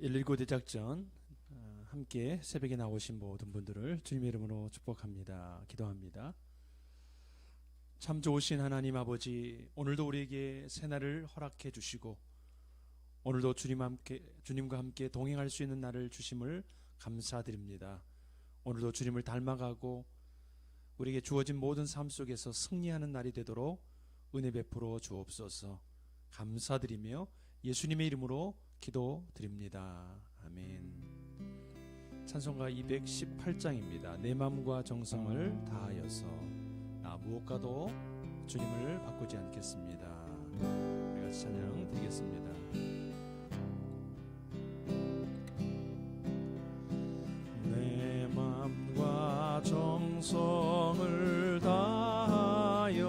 119 대작전 함께 새벽에 나오신 모든 분들을 주님의 이름으로 축복합니다. 기도합니다. 참 좋으신 하나님 아버지, 오늘도 우리에게 새날을 허락해 주시고 오늘도 주님과 함께 동행할 수 있는 날을 주심을 감사드립니다. 오늘도 주님을 닮아가고 우리에게 주어진 모든 삶 속에서 승리하는 날이 되도록 은혜 베풀어 주옵소서. 감사드리며 예수님의 이름으로 기도드립니다. 아멘. 찬송가 218장입니다. 내 마음과 정성을 다하여서 나 무엇과도 주님을 바꾸지 않겠습니다. 우리 같이 찬양 드리겠습니다. 내 마음과 정성을 다하여서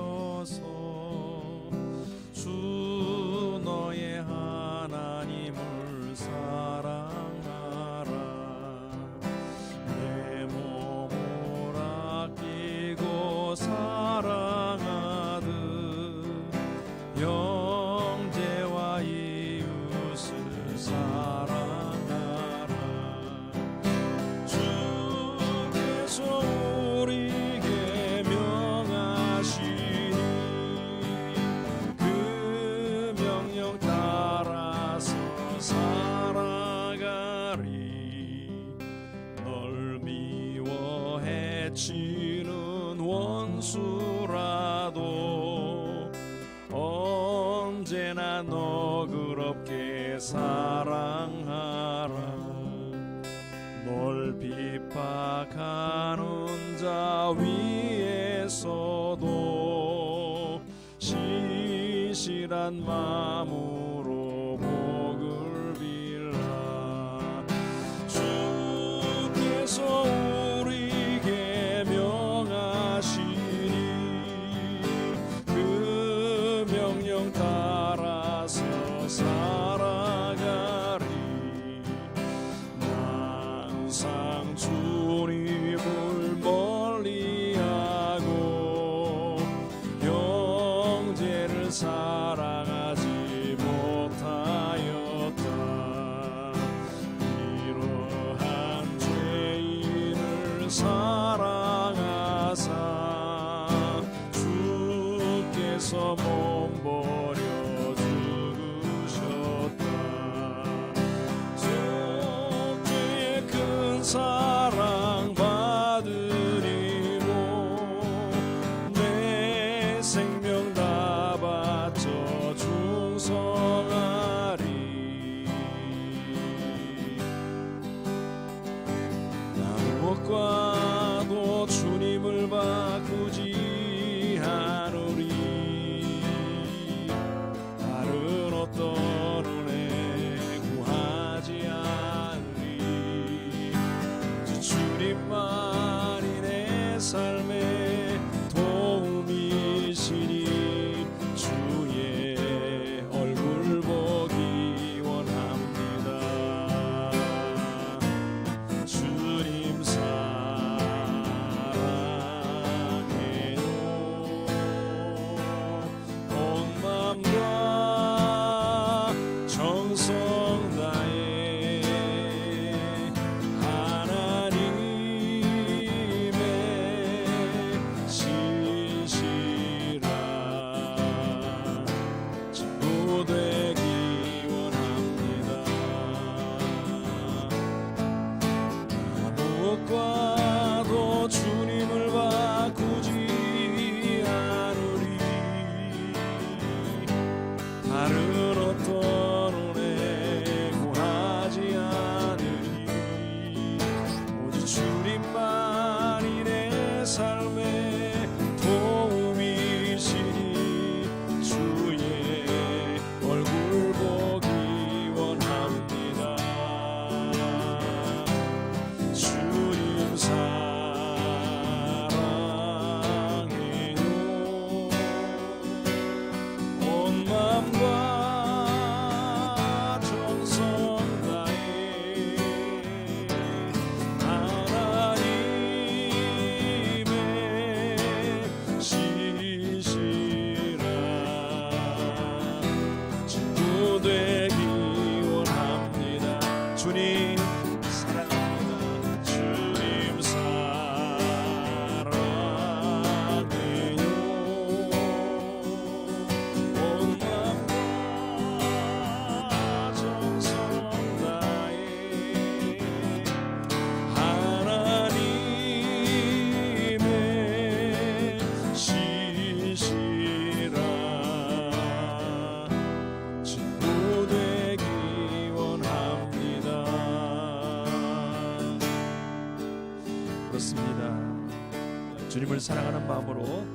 주 너의 하나님을 사랑하라. 내 몸을 아끼고 사랑하듯 형제와 이웃을 사랑하라. 주께서 우리에게 명하시니 그 명령 따라서 살아가리. 널 미워 해치는 원수라도 언제나 너그럽게 사랑하라. 널 핍박하는 자 위에서도 신실한 마음으로 복을 빌라. 주께서 우리에게 명하시니 그 명령 따라서 살아가리. 항상 주님을 멀리하고 형제를 사랑하지 못하였다. 이러한 죄인을 사랑하사 주께서 몸버려 사랑 받으리로 내 생명 다 바쳐 충성하리. 나 무엇과도 주님을 바꾸지 않으리. 주님을 사랑하는 마음으로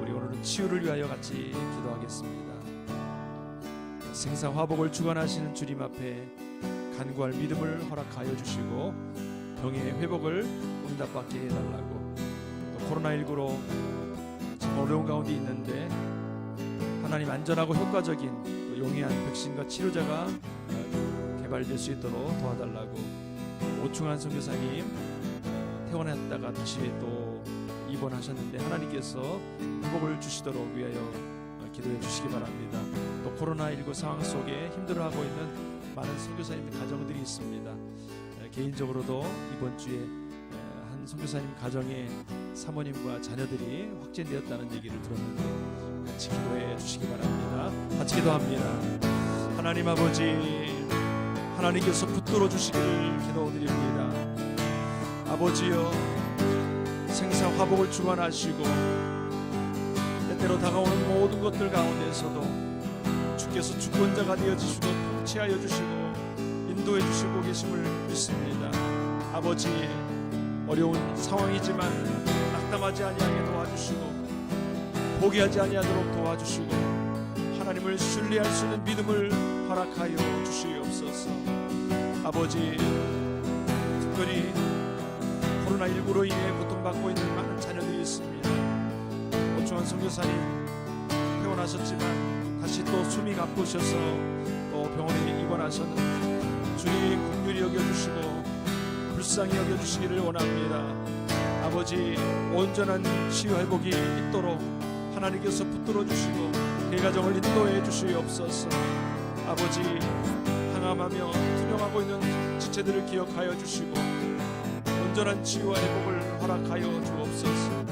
우리 오늘은 치유를 위하여 같이 기도하겠습니다. 생사화복을 주관하시는 주님 앞에 간구할 믿음을 허락하여 주시고 병의 회복을 응답받게 해달라고, 또 코로나19로 참 어려운 가운데 있는데 하나님 안전하고 효과적인 또 용이한 백신과 치료제가 개발될 수 있도록 도와달라고, 오충환 선교사님 퇴원했다가 다시 또 입원하셨는데 하나님께서 회복을 주시도록 위하여 기도해 주시기 바랍니다. 또 코로나19 상황 속에 힘들어하고 있는 많은 선교사님들 가정들이 있습니다. 개인적으로도 이번 주에 한 선교사님 가정에 사모님과 자녀들이 확진되었다는 얘기를 들었는데 같이 기도해 주시기 바랍니다. 같이 기도합니다. 하나님 아버지, 하나님께서 붙들어 주시기를 기도드립니다. 아버지여, 생사화복을 주관하시고 때때로 다가오는 모든 것들 가운데서도 주께서 주권자가 되어주시고 통치하여 주시고 인도해 주시고 계심을 믿습니다. 아버지, 어려운 상황이지만 낙담하지 아니하게 도와주시고 포기하지 아니하도록 도와주시고 하나님을 신뢰할 수 있는 믿음을 허락하여 주시옵소서. 아버지, 특별히 코로나19로 인해 고통받고 있는 많은 자녀들이 있습니다. 오충환 선교사님 퇴원하셨지만 다시 또 숨이 가쁘셔서 또 병원에 입원하셨는데 주님 긍휼히 여겨주시고 불쌍히 여겨주시기를 원합니다. 아버지, 온전한 치유 회복이 있도록 하나님께서 붙들어 주시고 그 가정을 인도해 주시옵소서. 아버지, 항암하며 투병하고 있는 지체들을 기억하여 주시고 온전한 치유와 회복을 허락하여 주옵소서.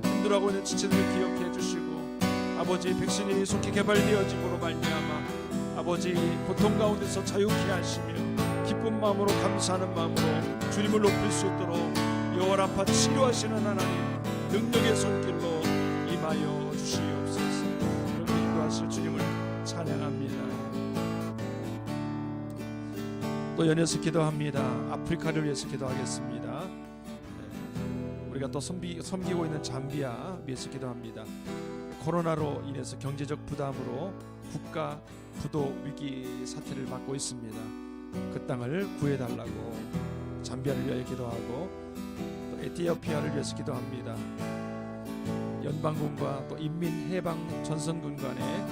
힘들어하고 있는 지체들을 기억해 주시고 아버지, 백신이 속히 개발되어짐으로 말미암아 아버지 고통 가운데서 자유케 하시며 기쁜 마음으로 감사하는 마음으로 주님을 높일 수 있도록 여호와라파 치료하시는 하나님 능력의 손길로 임하여 주시옵소서. 이렇게 인도하실 주님을 찬양합니다. 또 연이어서 기도합니다. 아프리카를 위해서 기도하겠습니다. 우리가 또 섬기고 있는 잠비아 위해서 기도합니다. 코로나로 인해서 경제적 부담으로 국가 부도 위기 사태를 맞고 있습니다. 그 땅을 구해달라고 잠비아를 위하여 기도하고, 또 에티오피아를 위해서 기도합니다. 연방군과 또 인민해방전선군 간에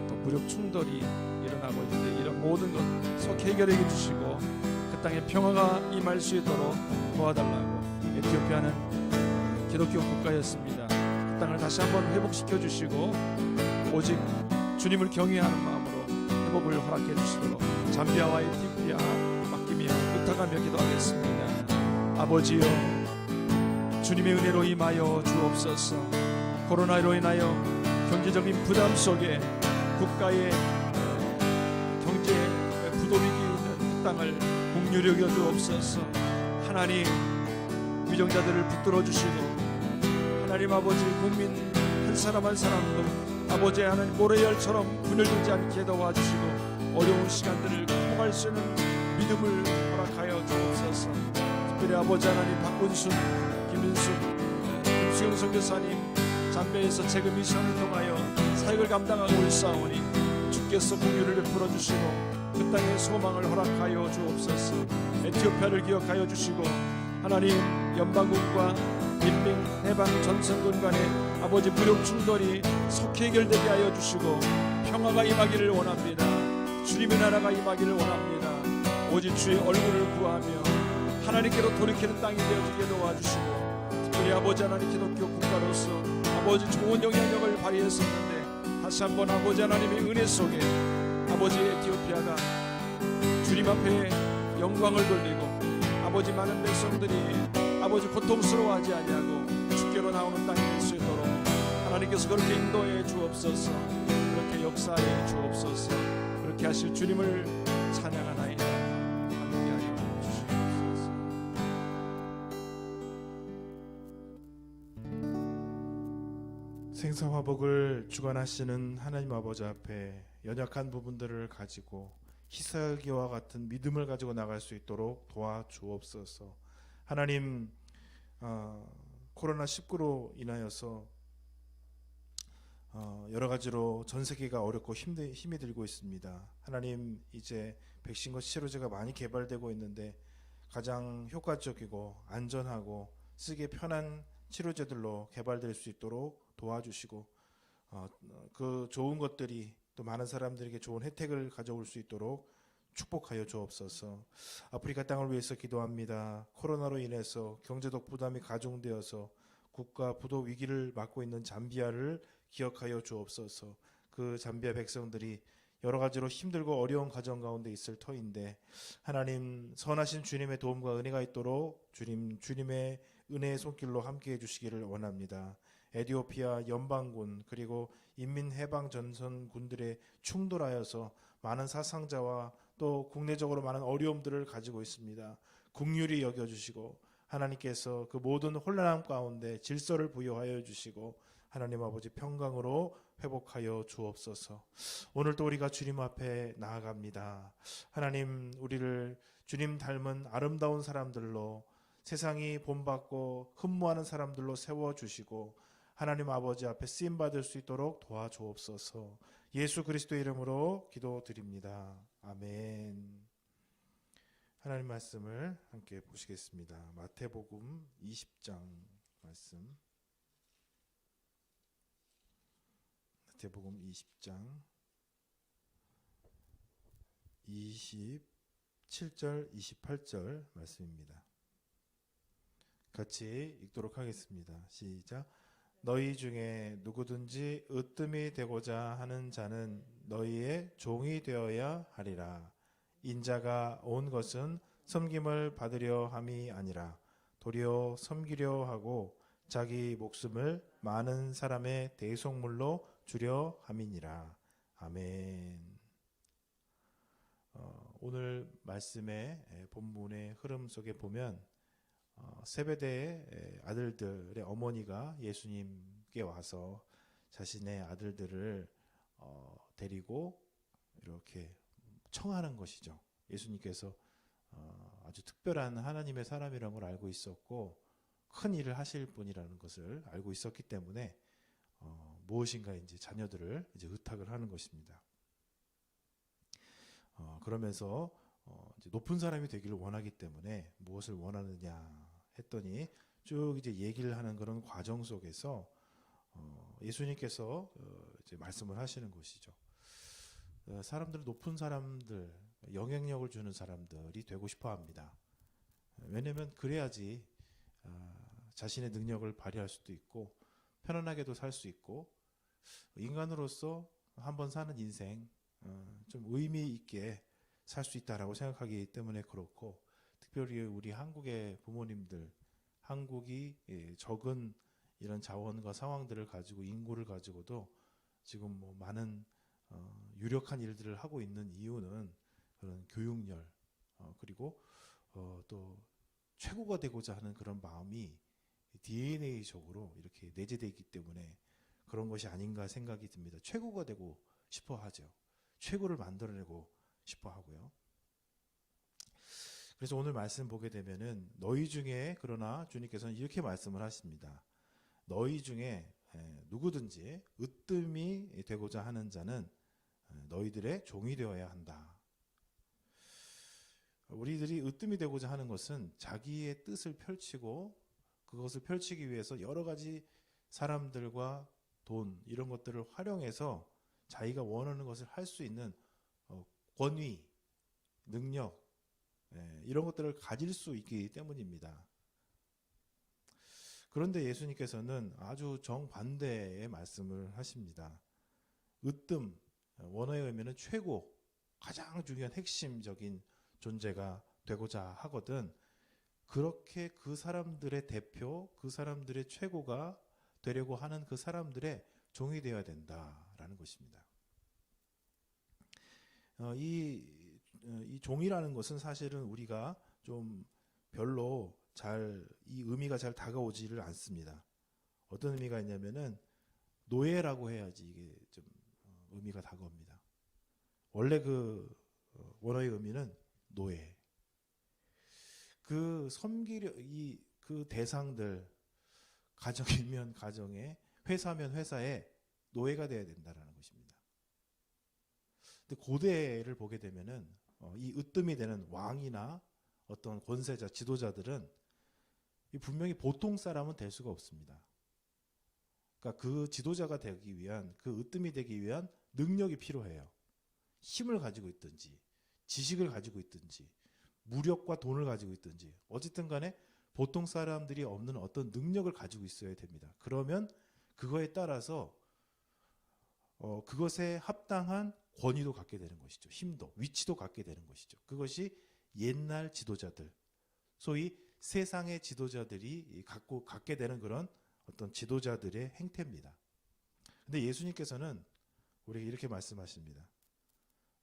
또 무력 충돌이 일어나고 있는데 이런 모든 것 속 해결해 주시고 그 땅에 평화가 임할 수 있도록 도와달라고. 에티오피아는 기독교 국가였습니다. 그 땅을 다시 한번 회복시켜 주시고 오직 주님을 경외하는 마음으로 회복을 허락해 주시도록 잠비아와 에티오피아 맡기며 부탁하며 기도하겠습니다. 아버지여, 주님의 은혜로 임하여 주옵소서. 코로나로 인하여 경제적인 부담 속에 국가의 경제 부도위기 있는 그 땅을 긍휼히 여겨 주옵소서. 하나님, 위정자들을 붙들어 주시고 하나님 아버지, 국민 한 사람 한 사람도 아버지 하나님 모래열처럼 분열되지 않게 도와주시고 어려운 시간들을 극복할 수 있는 믿음을 허락하여 주옵소서. 특별히 아버지 하나님 박군순, 김윤숙, 김수영 선교사님 잠배에서 재금 미션을 통하여 사역을 감당하고 있사오니 주께서 긍휼을 베풀어 주시고 그 땅의 소망을 허락하여 주옵소서. 에티오피아를 기억하여 주시고 하나님, 연방군과 인민해방전선군 간의 아버지 무력 충돌이 속히 해결되게 하여 주시고 평화가 임하기를 원합니다. 주님의 나라가 임하기를 원합니다. 오직 주의 얼굴을 구하며 하나님께로 돌이키는 땅이 되어지게 도와주시고, 특별히 아버지 하나님 기독교 국가로서 아버지 좋은 영향력을 발휘했었는데 다시 한번 아버지 하나님의 은혜 속에 아버지 에티오피아가 주님 앞에 영광을 돌리고 아버지 많은 백성들이 아버지 고통스러워하지 아니하고 주께로 나오는 땅이 될 수 있도록 하나님께서 그렇게 인도해 주옵소서. 그렇게 역사해 주옵소서. 그렇게 하실 주님을 찬양하나이다. 함께하여 주시옵소서. 생사화복을 주관하시는 하나님 아버지 앞에 연약한 부분들을 가지고 히스기야와 같은 믿음을 가지고 나갈 수 있도록 도와주옵소서. 하나님, 코로나19로 인하여서 여러 가지로 전 세계가 어렵고 힘이 들고 있습니다. 하나님, 이제 백신과 치료제가 많이 개발되고 있는데 가장 효과적이고 안전하고 쓰기 편한 치료제들로 개발될 수 있도록 도와주시고 그 좋은 것들이 또 많은 사람들에게 좋은 혜택을 가져올 수 있도록 축복하여 주옵소서. 아프리카 땅을 위해서 기도합니다. 코로나로 인해서 경제적 부담이 가중되어서 국가 부도 위기를 맞고 있는 잠비아를 기억하여 주옵소서. 그 잠비아 백성들이 여러 가지로 힘들고 어려운 가정 가운데 있을 터인데 하나님, 선하신 주님의 도움과 은혜가 있도록 주님의 은혜의 손길로 함께해 주시기를 원합니다. 에티오피아 연방군 그리고 인민해방전선군들의 충돌하여서 많은 사상자와 또 국내적으로 많은 어려움들을 가지고 있습니다. 긍휼히 여겨주시고 하나님께서 그 모든 혼란함 가운데 질서를 부여하여 주시고 하나님 아버지 평강으로 회복하여 주옵소서. 오늘도 우리가 주님 앞에 나아갑니다. 하나님, 우리를 주님 닮은 아름다운 사람들로, 세상이 본받고 흠모하는 사람들로 세워주시고 하나님 아버지 앞에 쓰임받을 수 있도록 도와주옵소서. 예수 그리스도의 이름으로 기도드립니다. 아멘. 하나님 말씀을 함께 보시겠습니다. 마태복음 20장 말씀. 마태복음 20장 27절 28절 말씀입니다. 같이 읽도록 하겠습니다. 시작. 너희 중에 누구든지 으뜸이 되고자 하는 자는 너희의 종이 되어야 하리라. 인자가 온 것은 섬김을 받으려 함이 아니라 도리어 섬기려 하고 자기 목숨을 많은 사람의 대속물로 주려 함이니라. 아멘. 오늘 말씀의 본문의 흐름 속에 보면 세베대의 아들들의 어머니가 예수님께 와서 자신의 아들들을 데리고 이렇게 청하는 것이죠. 예수님께서 아주 특별한 하나님의 사람이라는 걸 알고 있었고 큰 일을 하실 분이라는 것을 알고 있었기 때문에 무엇인가 이제 자녀들을 이제 의탁을 하는 것입니다. 그러면서 이제 높은 사람이 되기를 원하기 때문에 무엇을 원하느냐 했더니 쭉 이제 얘기를 하는 그런 과정 속에서 예수님께서 이제 말씀을 하시는 것이죠. 사람들은 높은 사람들, 영향력을 주는 사람들이 되고 싶어 합니다. 왜냐하면 그래야지 자신의 능력을 발휘할 수도 있고 편안하게도 살 수 있고 인간으로서 한번 사는 인생 좀 의미 있게 살 수 있다라고 생각하기 때문에 그렇고, 특별히 우리 한국의 부모님들, 한국이 적은 이런 자원과 상황들을 가지고 인구를 가지고도 지금 뭐 많은 유력한 일들을 하고 있는 이유는 그런 교육열 그리고 또 최고가 되고자 하는 그런 마음이 DNA적으로 이렇게 내재되어 있기 때문에 그런 것이 아닌가 생각이 듭니다. 최고가 되고 싶어 하죠. 최고를 만들어내고 싶어 하고요. 그래서 오늘 말씀 보게 되면은 너희 중에, 그러나 주님께서는 이렇게 말씀을 하십니다. 너희 중에 누구든지 으뜸이 되고자 하는 자는 너희들의 종이 되어야 한다. 우리들이 으뜸이 되고자 하는 것은 자기의 뜻을 펼치고 그것을 펼치기 위해서 여러 가지 사람들과 돈 이런 것들을 활용해서 자기가 원하는 것을 할 수 있는 권위, 능력 이런 것들을 가질 수 있기 때문입니다. 그런데 예수님께서는 아주 정반대의 말씀을 하십니다. 으뜸, 원어의 의미는 최고, 가장 중요한 핵심적인 존재가 되고자 하거든 그렇게 그 사람들의 대표, 그 사람들의 최고가 되려고 하는 그 사람들의 종이 되어야 된다라는 것입니다. 이 종이라는 것은 사실은 우리가 좀 별로 이 의미가 잘 다가오지를 않습니다. 어떤 의미가 있냐면은 노예라고 해야지 이게 좀 의미가 다가옵니다. 원래 그 원어의 의미는 노예. 그 섬기려 그 대상들, 가정이면 가정에, 회사면 회사에 노예가 돼야 된다라는 것입니다. 근데 고대를 보게 되면은 이 으뜸이 되는 왕이나 어떤 권세자, 지도자들은 이 분명히 보통 사람은 될 수가 없습니다. 그러니까 그 지도자가 되기 위한, 그 으뜸이 되기 위한 능력이 필요해요. 힘을 가지고 있든지, 지식을 가지고 있든지, 무력과 돈을 가지고 있든지, 어쨌든 간에 보통 사람들이 없는 어떤 능력을 가지고 있어야 됩니다. 그러면 그거에 따라서 그것에 합당한 권위도 갖게 되는 것이죠. 힘도, 위치도 갖게 되는 것이죠. 그것이 옛날 지도자들, 소위 세상의 지도자들이 갖게 되는 그런 어떤 지도자들의 행태입니다. 근데 예수님께서는 우리에게 이렇게 말씀하십니다.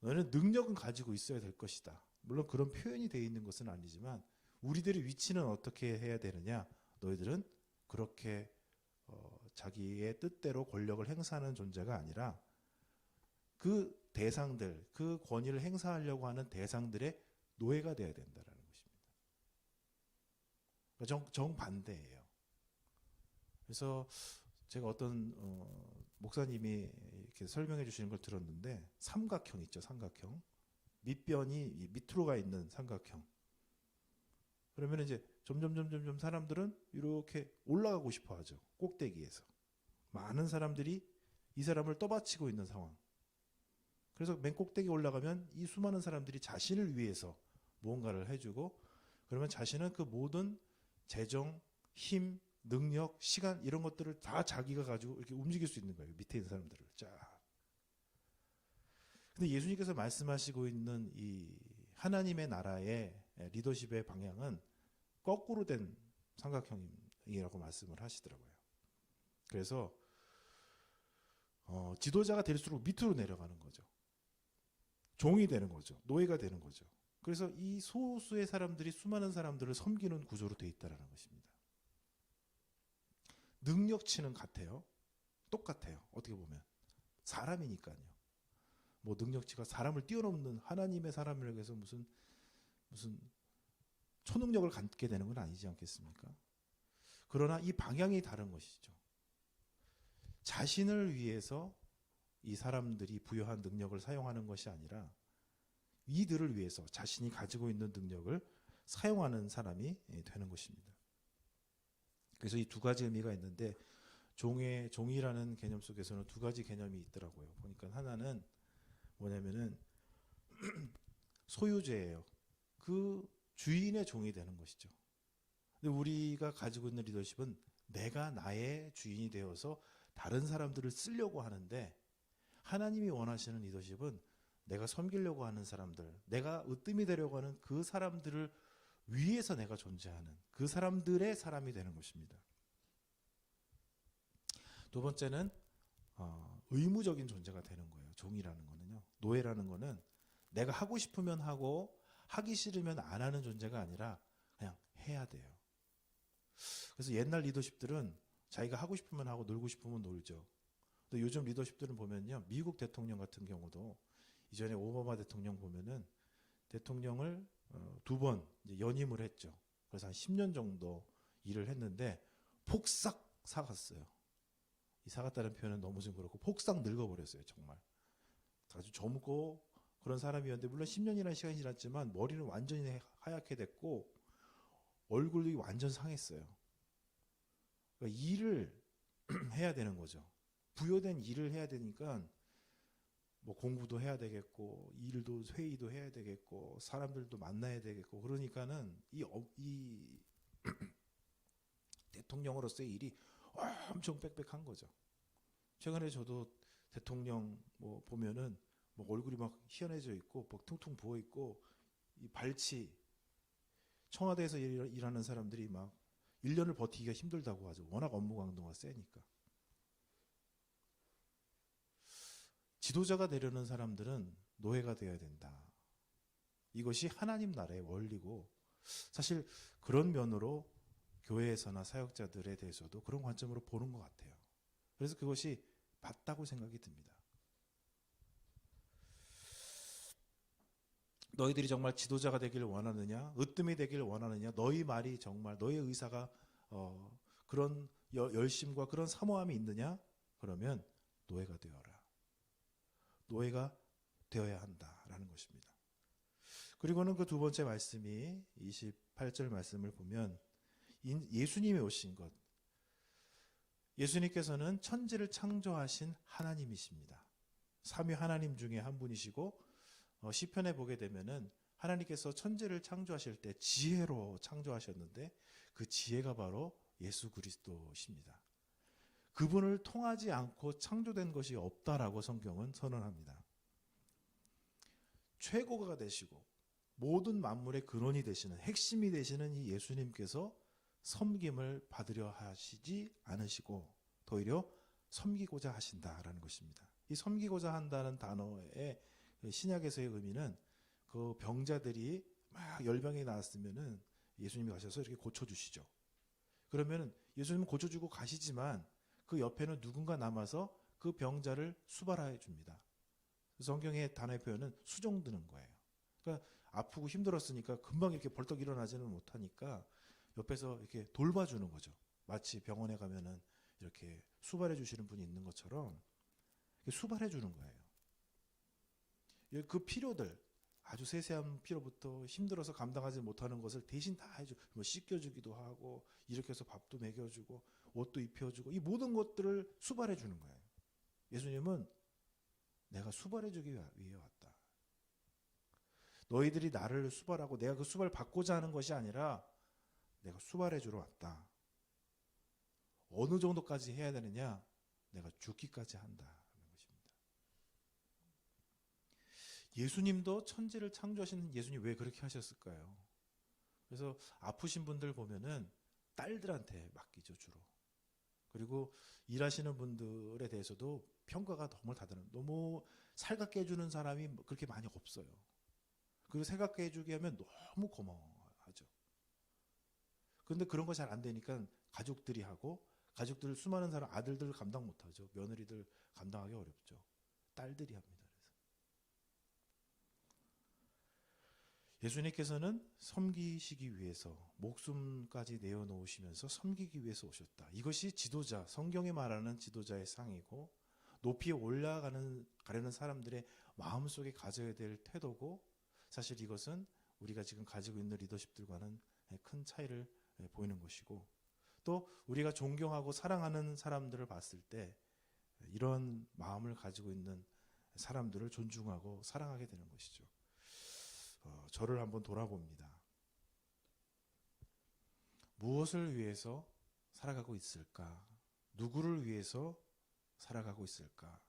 너는 능력은 가지고 있어야 될 것이다. 물론 그런 표현이 되어 있는 것은 아니지만 우리들의 위치는 어떻게 해야 되느냐? 너희들은 그렇게 자기의 뜻대로 권력을 행사하는 존재가 아니라 그 대상들, 그 권위를 행사하려고 하는 대상들의 노예가 되어야 된다라는 것입니다. 그러니까 정반대예요. 그래서 제가 어떤 목사님이 이렇게 설명해 주시는 걸 들었는데, 삼각형 있죠, 삼각형. 밑변이 밑으로 가 있는 삼각형. 그러면 이제 점점 사람들은 이렇게 올라가고 싶어 하죠. 꼭대기에서. 많은 사람들이 이 사람을 떠받치고 있는 상황. 그래서 맨 꼭대기 올라가면 이 수많은 사람들이 자신을 위해서 무언가를 해주고, 그러면 자신은 그 모든 재정, 힘, 능력, 시간 이런 것들을 다 자기가 가지고 이렇게 움직일 수 있는 거예요. 밑에 있는 사람들을 쫙. 근데 예수님께서 말씀하시고 있는 이 하나님의 나라의 리더십의 방향은 거꾸로 된 삼각형이라고 말씀을 하시더라고요. 그래서 지도자가 될수록 밑으로 내려가는 거죠. 종이 되는 거죠. 노예가 되는 거죠. 그래서 이 소수의 사람들이 수많은 사람들을 섬기는 구조로 되어 있다는 것입니다. 능력치는 같아요. 똑같아요. 어떻게 보면 사람이니까요. 뭐 능력치가 사람을 뛰어넘는 하나님의 사람이라고 해서 무슨 초능력을 갖게 되는 건 아니지 않겠습니까? 그러나 이 방향이 다른 것이죠. 자신을 위해서 이 사람들이 부여한 능력을 사용하는 것이 아니라 이들을 위해서 자신이 가지고 있는 능력을 사용하는 사람이 되는 것입니다. 그래서 이 두 가지 의미가 있는데, 종이라는 개념 속에서는 두 가지 개념이 있더라고요. 보니까 하나는 뭐냐면은 소유죄예요. 그 주인의 종이 되는 것이죠. 근데 우리가 가지고 있는 리더십은 내가 나의 주인이 되어서 다른 사람들을 쓰려고 하는데, 하나님이 원하시는 리더십은 내가 섬기려고 하는 사람들, 내가 으뜸이 되려고 하는 그 사람들을 위해서 내가 존재하는 그 사람들의 사람이 되는 것입니다. 두 번째는 의무적인 존재가 되는 거예요. 종이라는 거는요. 노예라는 거는 내가 하고 싶으면 하고 하기 싫으면 안 하는 존재가 아니라 그냥 해야 돼요. 그래서 옛날 리더십들은 자기가 하고 싶으면 하고 놀고 싶으면 놀죠. 근데 요즘 리더십들은 보면요, 미국 대통령 같은 경우도 이전에 오바마 대통령 보면은 대통령을 두 번 연임을 했죠. 그래서 한 10년 정도 일을 했는데 폭삭 사갔어요. 이 사갔다는 표현은 너무 좀 그렇고 폭삭 늙어버렸어요. 정말 아주 젊고 그런 사람이었는데, 물론 10년이라는 시간이 지났지만 머리는 완전히 하얗게 됐고 얼굴이 완전 상했어요. 그러니까 일을 해야 되는 거죠. 부여된 일을 해야 되니까 뭐 공부도 해야 되겠고, 일도 회의도 해야 되겠고, 사람들도 만나야 되겠고, 그러니까는 이 대통령으로서의 일이 엄청 빽빽한 거죠. 최근에 저도 대통령 뭐 보면은 뭐 얼굴이 막 희연해져 있고, 막 퉁퉁 부어 있고, 이 발치, 청와대에서 일하는 사람들이 막 1년을 버티기가 힘들다고 하죠. 워낙 업무 강도가 세니까. 지도자가 되려는 사람들은 노예가 되어야 된다. 이것이 하나님 나라의 원리고, 사실 그런 면으로 교회에서나 사역자들에 대해서도 그런 관점으로 보는 것 같아요. 그래서 그것이 맞다고 생각이 듭니다. 너희들이 정말 지도자가 되기를 원하느냐, 으뜸이 되기를 원하느냐, 너희 말이 정말, 너의 의사가 그런 열심과 그런 사모함이 있느냐? 그러면 노예가 되어라. 노예가 되어야 한다라는 것입니다. 그리고는 그 두 번째 말씀이 28절 말씀을 보면 예수님이 오신 것. 예수님께서는 천지를 창조하신 하나님이십니다. 삼위 하나님 중에 한 분이시고 시편에 보게 되면은 하나님께서 천지를 창조하실 때 지혜로 창조하셨는데 그 지혜가 바로 예수 그리스도십니다. 그분을 통하지 않고 창조된 것이 없다라고 성경은 선언합니다. 최고가 되시고 모든 만물의 근원이 되시는 핵심이 되시는 이 예수님께서 섬김을 받으려 하시지 않으시고 오히려 섬기고자 하신다라는 것입니다. 이 섬기고자 한다는 단어의 신약에서의 의미는 그 병자들이 막 열병이 나왔으면은 예수님이 가셔서 이렇게 고쳐주시죠. 그러면은 예수님은 고쳐주고 가시지만 그 옆에는 누군가 남아서 그 병자를 수발해 줍니다. 성경의 단어의 표현은 수종드는 거예요. 그러니까 아프고 힘들었으니까 금방 이렇게 벌떡 일어나지는 못하니까 옆에서 이렇게 돌봐주는 거죠. 마치 병원에 가면은 이렇게 수발해 주시는 분이 있는 것처럼 수발해 주는 거예요. 그 필요들, 아주 세세한 필요부터 힘들어서 감당하지 못하는 것을 대신 다 해줘. 뭐 씻겨주기도 하고 이렇게 해서 밥도 먹여주고 옷도 입혀주고 이 모든 것들을 수발해 주는 거예요. 예수님은 내가 수발해 주기 위해 왔다. 너희들이 나를 수발하고 내가 그 수발 받고자 하는 것이 아니라 내가 수발해 주러 왔다. 어느 정도까지 해야 되느냐? 내가 죽기까지 한다는 것입니다. 예수님도 천지를 창조하시는 예수님 왜 그렇게 하셨을까요? 그래서 아프신 분들 보면은 딸들한테 맡기죠, 주로. 그리고 일하시는 분들에 대해서도 평가가 너무 다르는, 너무 살갑게 해주는 사람이 그렇게 많이 없어요. 그리고 살갑게 해주게 하면 너무 고마워하죠. 그런데 그런 거 잘 안 되니까 가족들이 하고, 가족들 수많은 사람, 아들들 감당 못하죠. 며느리들 감당하기 어렵죠. 딸들이 합니다. 예수님께서는 섬기시기 위해서 목숨까지 내어놓으시면서 섬기기 위해서 오셨다. 이것이 지도자, 성경이 말하는 지도자의 상이고 높이 올라가려는 사람들의 마음속에 가져야 될 태도고, 사실 이것은 우리가 지금 가지고 있는 리더십들과는 큰 차이를 보이는 것이고, 또 우리가 존경하고 사랑하는 사람들을 봤을 때 이런 마음을 가지고 있는 사람들을 존중하고 사랑하게 되는 것이죠. 저를 한번 돌아봅니다. 무엇을 위해서 살아가고 있을까? 누구를 위해서 살아가고 있을까?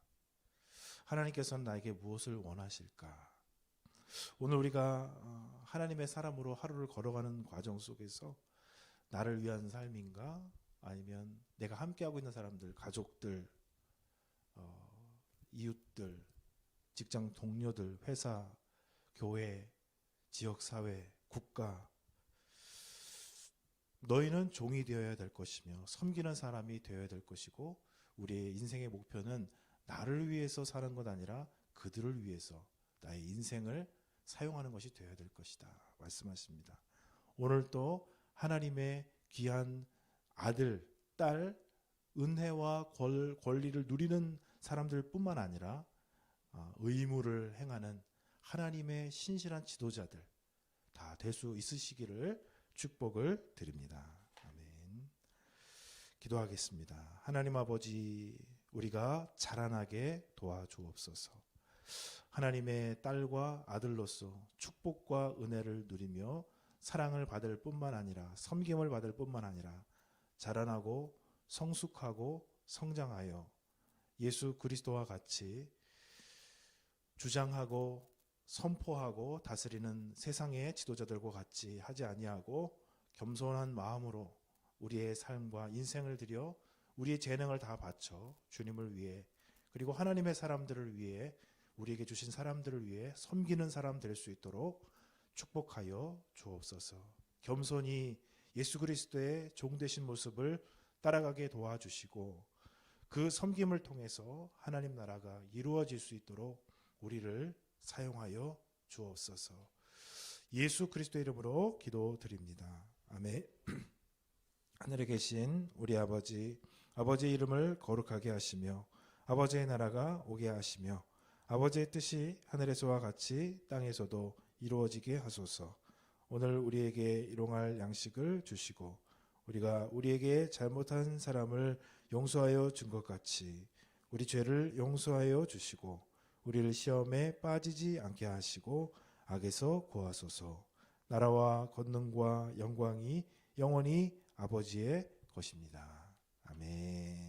하나님께서는 나에게 무엇을 원하실까? 오늘 우리가 하나님의 사람으로 하루를 걸어가는 과정 속에서 나를 위한 삶인가? 아니면 내가 함께하고 있는 사람들, 가족들, 이웃들, 직장 동료들, 회사, 교회, 지역사회, 국가, 너희는 종이 되어야 될 것이며 섬기는 사람이 되어야 될 것이고, 우리의 인생의 목표는 나를 위해서 사는 것 아니라 그들을 위해서 나의 인생을 사용하는 것이 되어야 될 것이다 말씀하십니다. 오늘 또 하나님의 귀한 아들, 딸, 은혜와 권리를 누리는 사람들 뿐만 아니라 의무를 행하는 하나님의 신실한 지도자들 다 될 수 있으시기를 축복을 드립니다. 아멘. 기도하겠습니다. 하나님 아버지, 우리가 자라나게 도와주옵소서. 하나님의 딸과 아들로서 축복과 은혜를 누리며 사랑을 받을 뿐만 아니라 섬김을 받을 뿐만 아니라 자라나고 성숙하고 성장하여 예수 그리스도와 같이 주장하고 선포하고 다스리는 세상의 지도자들과 같이 하지 아니하고 겸손한 마음으로 우리의 삶과 인생을 들여 우리의 재능을 다 바쳐 주님을 위해, 그리고 하나님의 사람들을 위해, 우리에게 주신 사람들을 위해 섬기는 사람 될 수 있도록 축복하여 주옵소서. 겸손히 예수 그리스도의 종 되신 모습을 따라가게 도와주시고 그 섬김을 통해서 하나님 나라가 이루어질 수 있도록 우리를 사용하여 주옵소서. 예수 그리스도의 이름으로 기도드립니다. 아멘. 하늘에 계신 우리 아버지, 아버지의 이름을 거룩하게 하시며 아버지의 나라가 오게 하시며 아버지의 뜻이 하늘에서와 같이 땅에서도 이루어지게 하소서. 오늘 우리에게 일용할 양식을 주시고 우리가 우리에게 잘못한 사람을 용서하여 준 것 같이 우리 죄를 용서하여 주시고 우리를 시험에 빠지지 않게 하시고 악에서 구하소서. 나라와 권능과 영광이 영원히 아버지의 것입니다. 아멘.